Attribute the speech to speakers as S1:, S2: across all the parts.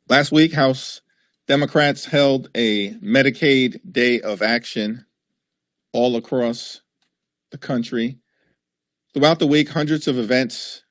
S1: Last week, House Democrats held a Medicaid Day of Action all across the country. Throughout the week, hundreds of events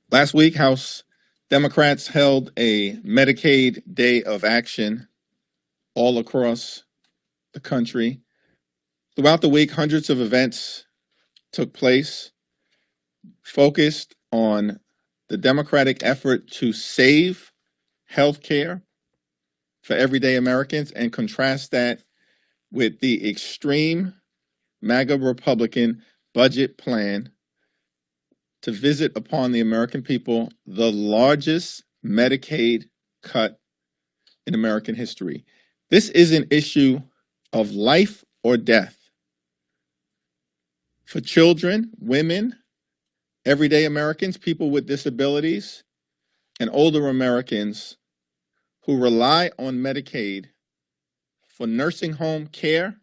S1: Last week, House Democrats held a Medicaid Day of Action all across the country. Throughout the week, hundreds of events took place focused on the Democratic effort to save health care for everyday Americans and contrast that with the extreme MAGA Republican budget plan to visit upon the American people the largest Medicaid cut in American history. This is an issue of life or death for children, women, everyday Americans, people with disabilities, and older Americans who rely on Medicaid for nursing home care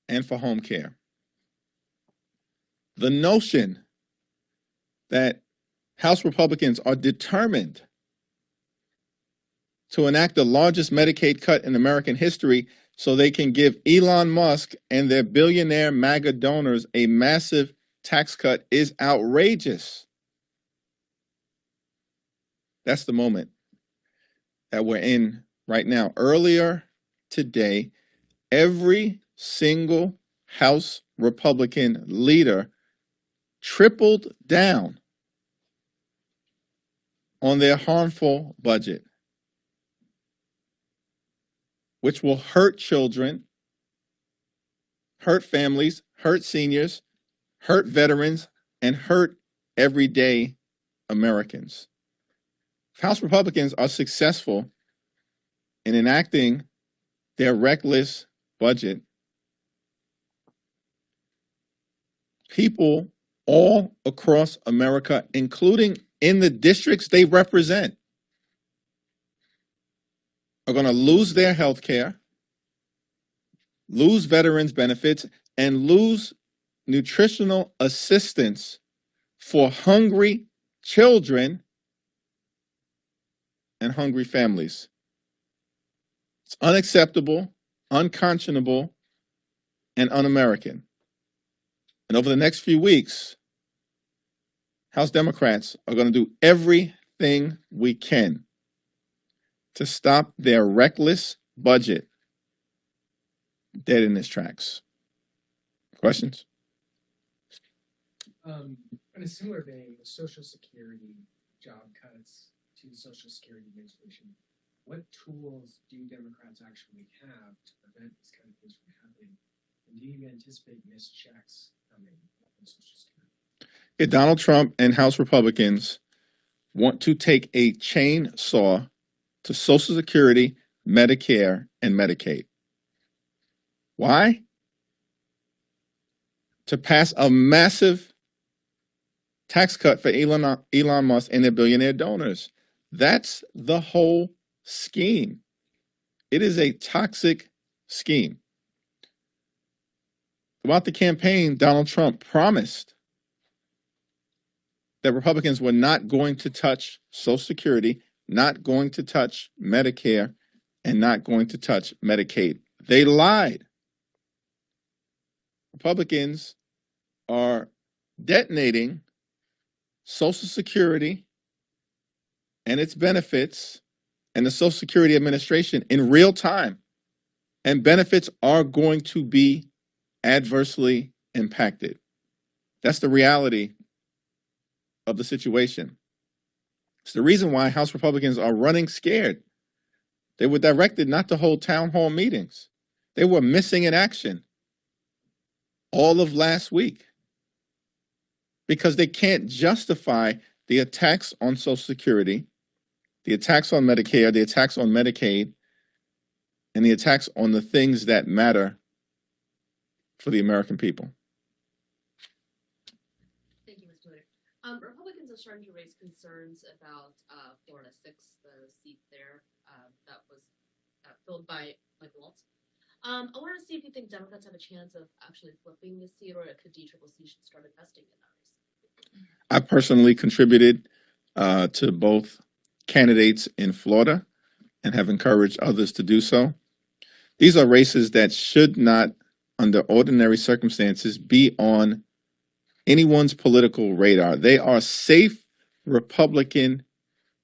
S1: and for home care. The notion that House Republicans are determined to enact the largest Medicaid cut in American history so they can give Elon Musk and their billionaire MAGA donors a massive tax cut is outrageous. That's the moment that we're in right now. Earlier today, every single House Republican leader tripled down on their harmful budget, which will hurt children, hurt families, hurt seniors, hurt veterans, and hurt everyday Americans. If House Republicans are successful in enacting their reckless budget, people all across America, including in the districts they represent, are going to lose their health care, lose veterans benefits, and lose nutritional assistance for hungry children and hungry families. It's unacceptable, unconscionable, and un-American. And over the next few weeks, House Democrats are going to do everything we can to stop their reckless budget dead in its tracks. Questions?
S2: In a similar vein, with Social Security job cuts to the Social Security Administration, what tools do Democrats actually have to prevent this kind of things from happening? And do you anticipate missed checks coming on Social Security?
S1: If Donald Trump and House Republicans want to take a chainsaw to Social Security, Medicare, and Medicaid. Why? To pass a massive tax cut for Elon Musk and their billionaire donors. That's the whole scheme. It is a toxic scheme. Throughout the campaign, Donald Trump promised that Republicans were not going to touch Social Security, not going to touch Medicare, and not going to touch Medicaid. They lied. Republicans are detonating Social Security and its benefits and the Social Security Administration in real time. And benefits are going to be adversely impacted. That's the reality of the situation. It's the reason why House Republicans are running scared. They were directed not to hold town hall meetings. They were missing in action all of last week because they can't justify the attacks on Social Security, the attacks on Medicare, the attacks on Medicaid, and the attacks on the things that matter for the American people.
S3: Thank you, Mr. Leader. Republicans are starting to raise concerns about Florida 6, the seat there that was filled by Mike Waltz. I wanted to see if you think Democrats have a chance of actually flipping the seat, or could DCCC should start investing in that race?
S1: I personally contributed to both candidates in Florida and have encouraged others to do so. These are races that should not, under ordinary circumstances, be on anyone's political radar. They are safe Republican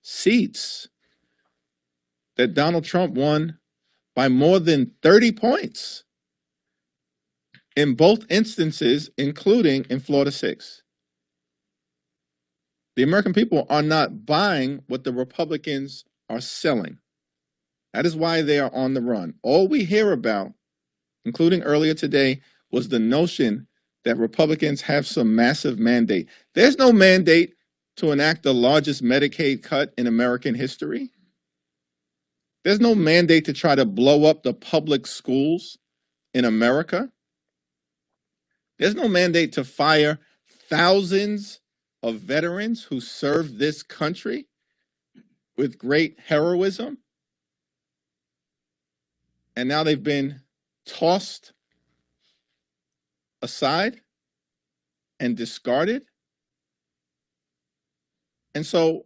S1: seats that Donald Trump won by more than 30 points in both instances, including in Florida 6. The American people are not buying what the Republicans are selling. That is why they are on the run. All we hear about, including earlier today, was the notion that Republicans have some massive mandate. There's no mandate to enact the largest Medicaid cut in American history. There's no mandate to try to blow up the public schools in America. There's no mandate to fire thousands of veterans who served this country with great heroism. And now they've been tossed aside and discarded. And so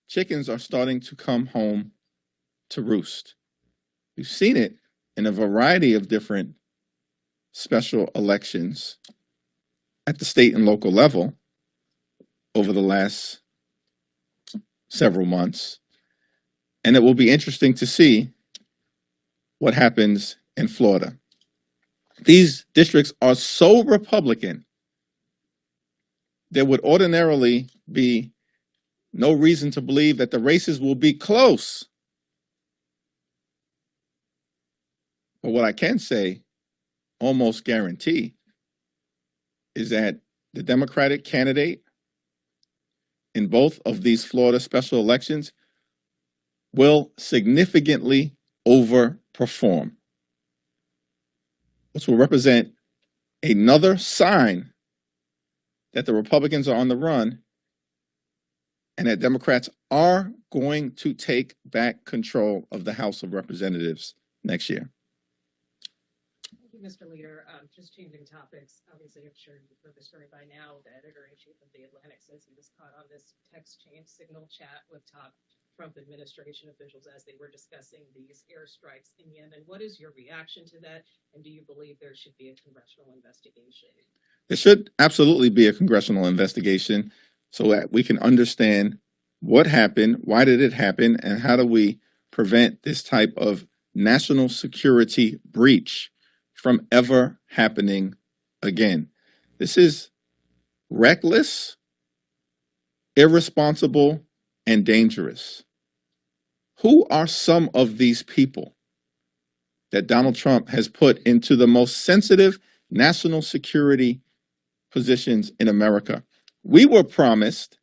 S1: chickens are starting to come home to roost. We've seen it in a variety of different special elections at the state and local level over the last several months. And it will be interesting to see what happens in Florida. These districts are so Republican, there would ordinarily be no reason to believe that the races will be close. But what I can say, almost guarantee, is that the Democratic candidate in both of these Florida special elections will significantly overperform, which will represent another sign that the Republicans are on the run and that Democrats are going to take back control of the House of Representatives next year.
S4: Thank you, Mr. Leader. Just changing topics. Obviously, I'm sure you've heard the story by now. The editor-in-chief of The Atlantic says he was caught on this text chain signal chat with top Trump administration officials as they were discussing these airstrikes in Yemen. What is your reaction to that? And do you believe there should be a congressional investigation?
S1: There should absolutely be a congressional investigation so that we can understand what happened, why did it happen, and how do we prevent this type of national security breach from ever happening again. This is reckless, irresponsible, and dangerous. Who are some of these people that Donald Trump has put into the most sensitive national security positions in America? We were promised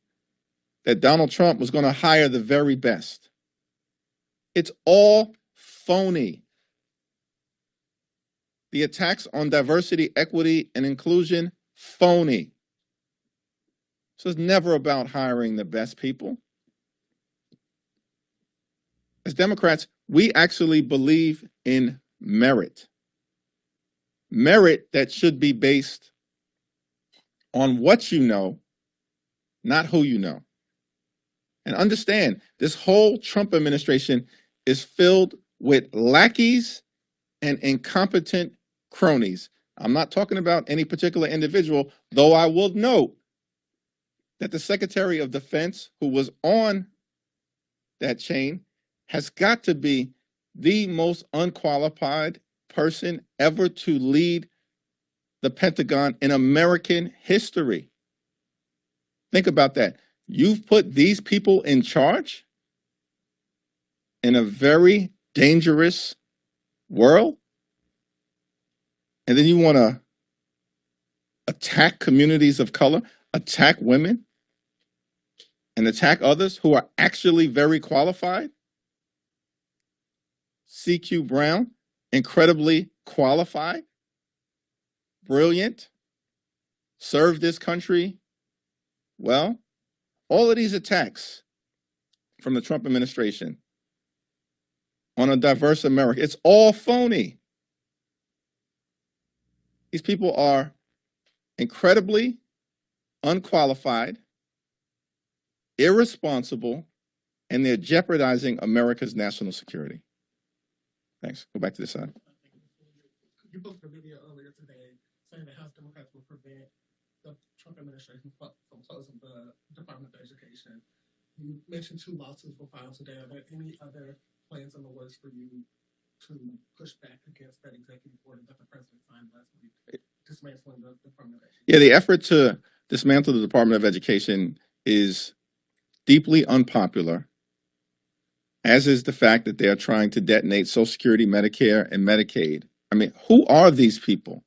S1: that Donald Trump was going to hire the very best. It's all phony. The attacks on diversity, equity, and inclusion, phony. So it's never about hiring the best people. As Democrats, we actually believe in merit. Merit that should be based on what you know, not who you know. And understand, this whole Trump administration is filled with lackeys and incompetent cronies. I'm not talking about any particular individual, though I will note that the Secretary of Defense, who was on that chain, has got to be the most unqualified person ever to lead the Pentagon in American history. Think about that. You've put these people in charge in a very dangerous world, and then you want to attack communities of color, attack women, and attack others who are actually very qualified? C.Q. Brown, incredibly qualified, brilliant, served this country Well, all of these attacks from the Trump administration on a diverse America, it's all phony. These people are incredibly unqualified, irresponsible, and they're jeopardizing America's national security. Thanks. Go back to this side.
S5: You posted a video earlier today saying that House Democrats will prevent the Trump administration from closing the Department of Education. You mentioned 2 lawsuits were filed today. Are there any other plans in the works for you to push back against that executive order that the president signed last week, dismantling the Department of Education?
S1: Yeah, the effort to dismantle the Department of Education is deeply unpopular, as is the fact that they are trying to detonate Social Security, Medicare, and Medicaid. I mean, who are these people?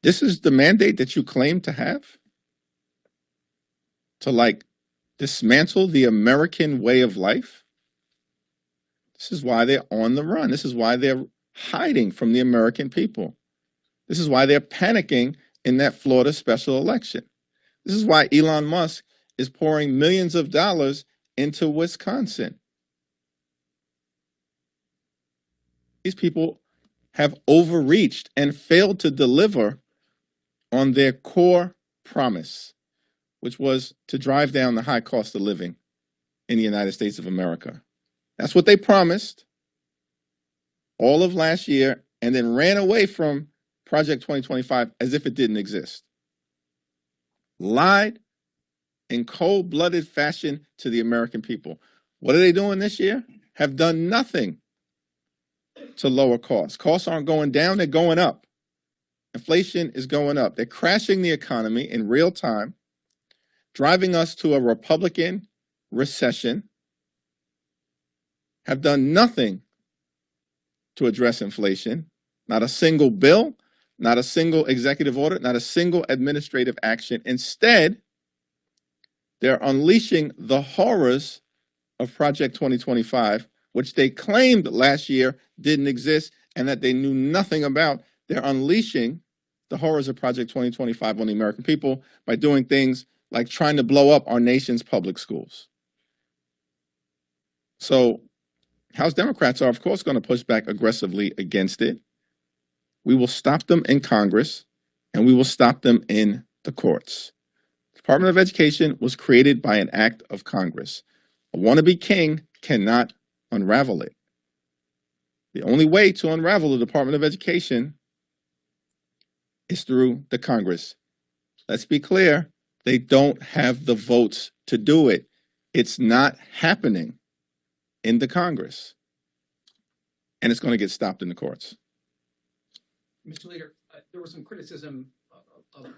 S1: This is the mandate that you claim to have? To like dismantle the American way of life? This is why they're on the run. This is why they're hiding from the American people. This is why they're panicking in that Florida special election. This is why Elon Musk is pouring millions of dollars into Wisconsin. These people have overreached and failed to deliver on their core promise, which was to drive down the high cost of living in the United States of America. That's what they promised all of last year and then ran away from Project 2025 as if it didn't exist. Lied in cold-blooded fashion to the American people. What are they doing this year? Have done nothing to lower costs. Costs aren't going down, they're going up. Inflation is going up. They're crashing the economy in real time, driving us to a Republican recession, have done nothing to address inflation. Not a single bill, not a single executive order, not a single administrative action. Instead, they're unleashing the horrors of Project 2025, which they claimed last year didn't exist and that they knew nothing about. They're unleashing the horrors of Project 2025 on the American people by doing things like trying to blow up our nation's public schools. So House Democrats are, of course, going to push back aggressively against it. We will stop them in Congress, and we will stop them in the courts. The Department of Education was created by an act of Congress. A wannabe king cannot unravel it. The only way to unravel the Department of Education is through the Congress. Let's be clear, they don't have the votes to do it. It's not happening in the Congress. And it's going to get stopped in the courts.
S6: Mr. Leader, there was some criticism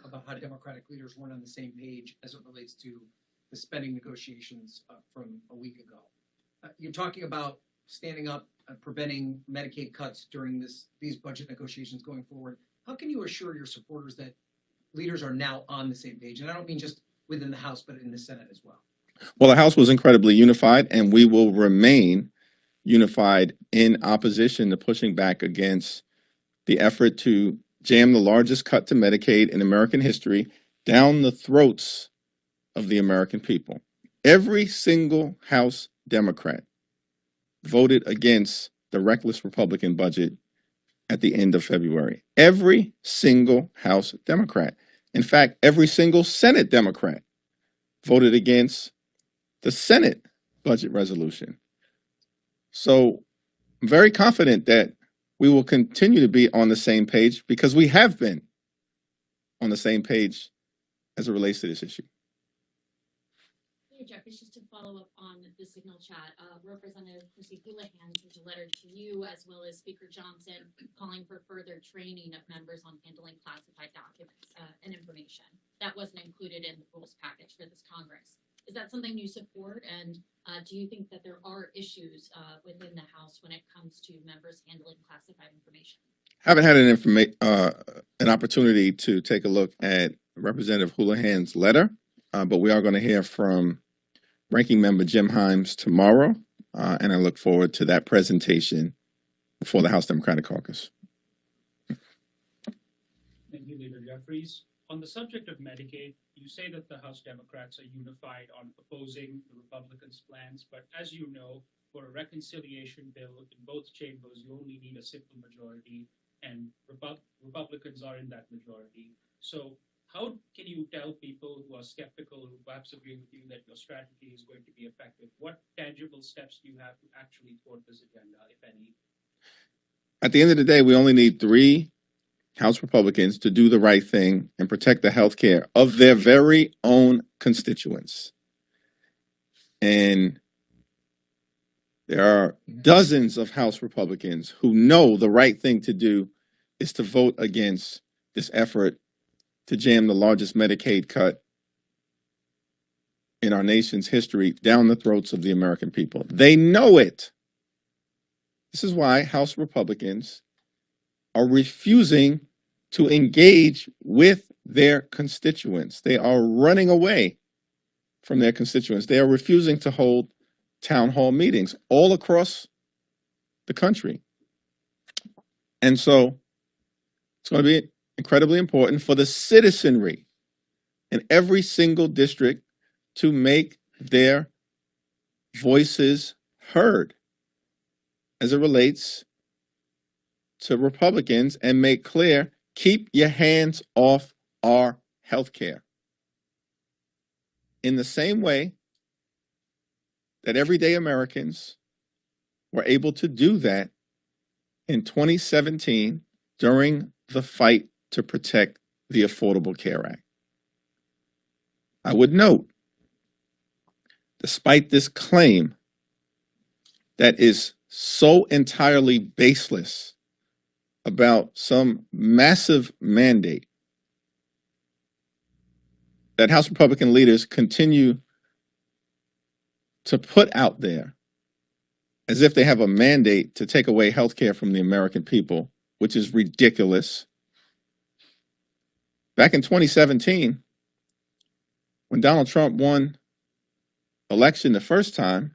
S6: about how Democratic leaders weren't on the same page as it relates to the spending negotiations from a week ago. You're talking about standing up and preventing Medicaid cuts during these budget negotiations going forward. How can you assure your supporters that leaders are now on the same page? And I don't mean just within the House, but in the Senate as well.
S1: Well, the House was incredibly unified, and we will remain unified in opposition to pushing back against the effort to jam the largest cut to Medicaid in American history down the throats of the American people. Every single House Democrat voted against the reckless Republican budget at the end of February. Every single House Democrat. In fact, every single Senate Democrat voted against the Senate budget resolution. So I'm very confident that we will continue to be on the same page because we have been on the same page as it relates to this issue.
S7: Hey, Jeffries, just to follow up on the Signal chat, Representative Chrissy Houlihan sent a letter to you as well as Speaker Johnson calling for further training of members on handling classified documents and information. That wasn't included in the rules package for this Congress. Is that something you support? And do you think that there are issues within the House when it comes to members handling classified information?
S1: Haven't had an opportunity to take a look at Representative Houlihan's letter, but we are going to hear from Ranking Member Jim Himes tomorrow, and I look forward to that presentation before the House Democratic Caucus.
S8: Thank you, Leader Jeffries. On the subject of Medicaid, you say that the House Democrats are unified on opposing the Republicans' plans, but as you know, for a reconciliation bill in both chambers, you only need a simple majority, and Republicans are in that majority. So how can you tell people who are skeptical, who perhaps agree with you that your strategy is going to be effective? What tangible steps do you have to actually thwart this agenda, if any?
S1: At the end of the day, we only need 3 House Republicans to do the right thing and protect the health care of their very own constituents. And there are dozens of House Republicans who know the right thing to do is to vote against this effort to jam the largest Medicaid cut in our nation's history down the throats of the American people. They know it. This is why House Republicans are refusing to engage with their constituents. They are running away from their constituents. They are refusing to hold town hall meetings all across the country. And so it's going to be incredibly important for the citizenry in every single district to make their voices heard as it relates to Republicans and make clear, keep your hands off our health care. In the same way that everyday Americans were able to do that in 2017 during the fight to protect the Affordable Care Act. I would note, despite this claim that is so entirely baseless about some massive mandate, that House Republican leaders continue to put out there as if they have a mandate to take away health care from the American people, which is ridiculous. Back in 2017, when Donald Trump won election the first time,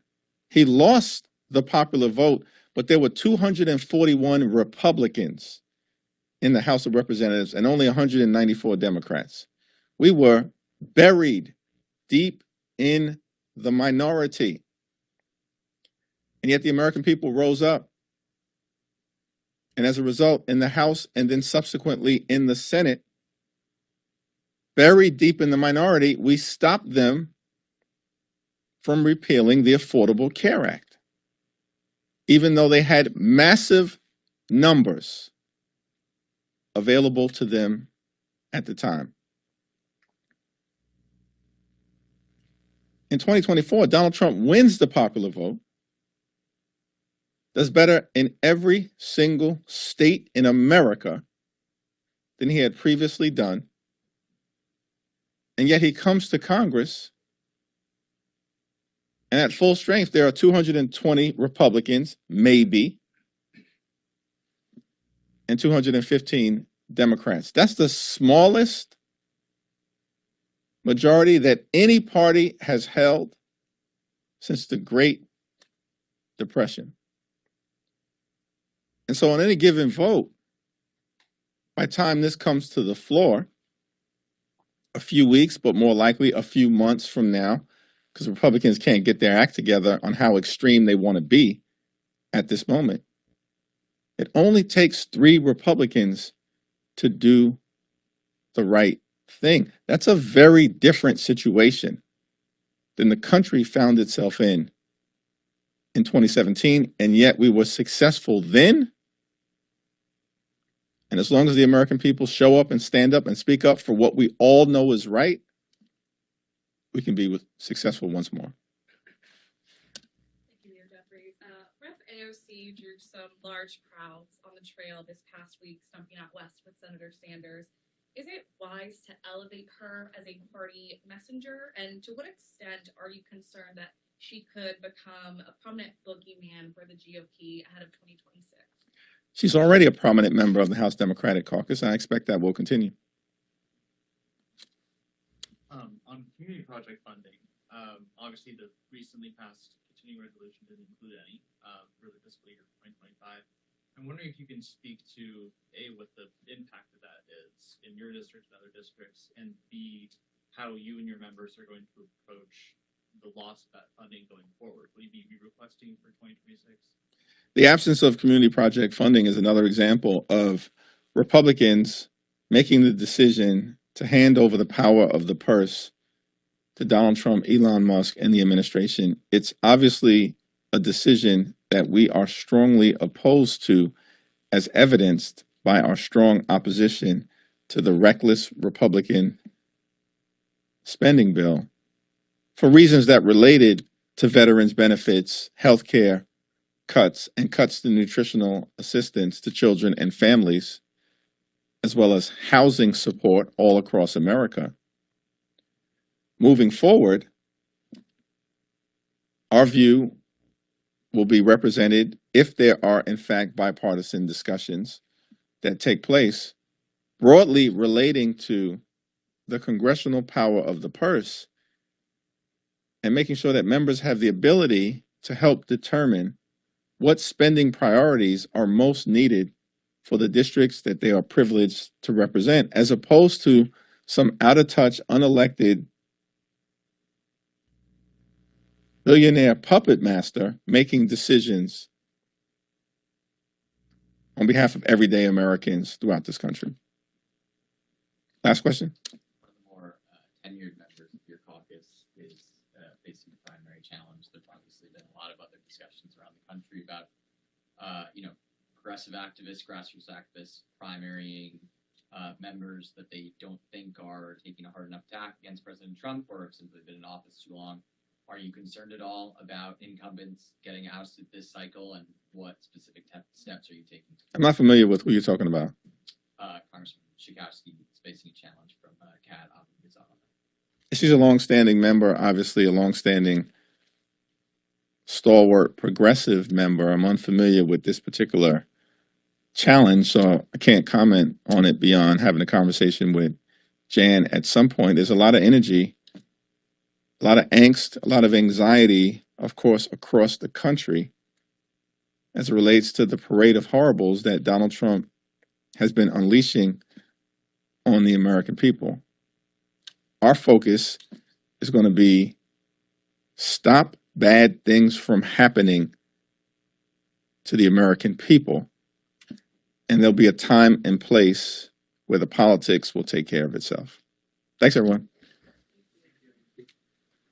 S1: he lost the popular vote, but there were 241 Republicans in the House of Representatives and only 194 Democrats. We were buried deep in the minority. And yet the American people rose up. And as a result, in the House and then subsequently in the Senate, buried deep in the minority, we stopped them from repealing the Affordable Care Act, even though they had massive numbers available to them at the time. In 2024, Donald Trump wins the popular vote, does better in every single state in America than he had previously done, and yet he comes to Congress, and at full strength, there are 220 Republicans, maybe, and 215 Democrats. That's the smallest majority that any party has held since the Great Depression. And so on any given vote, by the time this comes to the floor, a few weeks, but more likely a few months from now, because Republicans can't get their act together on how extreme they want to be at this moment. It only takes 3 Republicans to do the right thing. That's a very different situation than the country found itself in 2017, and yet we were successful then. And as long as the American people show up and stand up and speak up for what we all know is right, we can be successful once more.
S9: Thank you, Leader Jeffries. Rep. AOC drew some large crowds on the trail this past week, stumping out west with Senator Sanders. Is it wise to elevate her as a party messenger? And to what extent are you concerned that she could become a prominent boogeyman for the GOP ahead of 2026?
S1: She's already a prominent member of the House Democratic Caucus, and I expect that will continue.
S10: On community project funding, obviously the recently passed continuing resolution didn't include any for the fiscal year 2025. I'm wondering if you can speak to A, what the impact of that is in your district and other districts, and B, how you and your members are going to approach the loss of that funding going forward. Will you be requesting for 2026?
S1: The absence of community project funding is another example of Republicans making the decision to hand over the power of the purse to Donald Trump, Elon Musk, and the administration. It's obviously a decision that we are strongly opposed to, as evidenced by our strong opposition to the reckless Republican spending bill for reasons that related to veterans' benefits, health care cuts, and cuts to nutritional assistance to children and families, as well as housing support all across America. Moving forward, our view will be represented if there are, in fact, bipartisan discussions that take place broadly relating to the congressional power of the purse and making sure that members have the ability to help determine what spending priorities are most needed for the districts that they are privileged to represent, as opposed to some out-of-touch, unelected billionaire puppet master making decisions on behalf of everyday Americans throughout this country. Last question.
S11: One of the more tenured members of your caucus is facing a primary challenge. There's obviously been a lot of other discussions around the country about, progressive activists, grassroots activists primarying members that they don't think are taking a hard enough tack against President Trump or have simply been in office too long. Are you concerned at all about incumbents getting ousted this cycle, and what specific steps are you taking?
S1: I'm not familiar with who you're talking about.
S11: Congressman Schakowsky is facing a challenge from Kat.
S1: She's a longstanding member, obviously a longstanding stalwart progressive member. I'm unfamiliar with this particular challenge, so I can't comment on it beyond having a conversation with Jan at some point. There's a lot of energy, a lot of angst, a lot of anxiety, of course, across the country as it relates to the parade of horribles that Donald Trump has been unleashing on the American people. Our focus is going to be stop bad things from happening to the American people. And there'll be a time and place where the politics will take care of itself. Thanks, everyone.